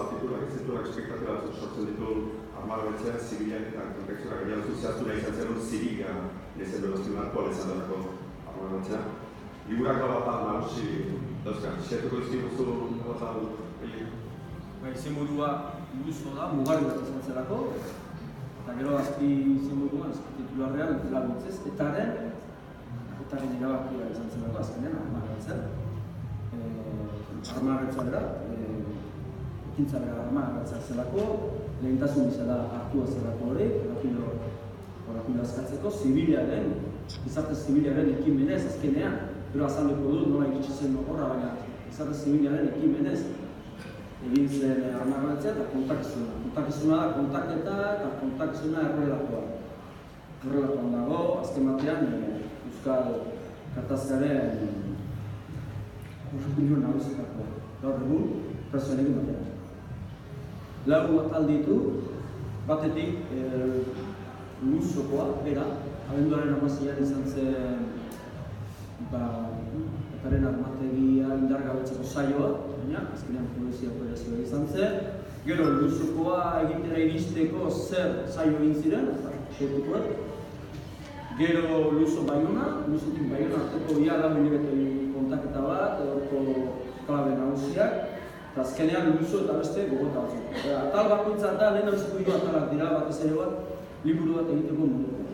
azpiturak, espektatibak batzuk sortzen ditu armagabetzean, zibilak eta kontekstura gehiago zehaztu nahi izan zen zibila nezen beroztiun aktual izan dutako armagabetzean. Liburak bat nagusi dauzkan, xertuko izkibuzu bat izenburua luzko da, mugarri bat izan zelako, eta gero azpi izenburuan, titularrean, laguntzez, etaren irabakia izan zelako, azkenean, armagabetzen. Armagabetzalera, ekintzalera armagabetzak zelako, lehentasun izela hartua zelako hori, horakilo askatzeko, gizarte zibilaren ekimenez azkenean, gero azalduko dut nola iritsi zen horra, baina gizarte zibilaren ekimenez egin zen armagabetzea eta kontakizuna. Kontakizuna da kontaketa eta kontakizuna errelatoa. Errelatoan dago, azken batean Euskal Gatazkaren opinio nagusitakoa. Gaur egun, presoen egin batean. Lau atal ditu, batetik luzokoa, bera, abenduaren 16an izan zen etaren armategia indargabetzeko saioa, baina azkenean polizia operazioa izan zen. Gero luzokoa egitera iristeko zer saio egin ziren, eta xetukoak. Gero luzo Baiona, luzotik Baiona arteko ia lau hilabete kontaketa bat, edorko klabe nagusiak, eta azkenean luzo eta beste gogota batzuk. Atal bakoitza da, lehen abiziko hiru atalak dira batez ere bat, liburu bat egiteko moduko.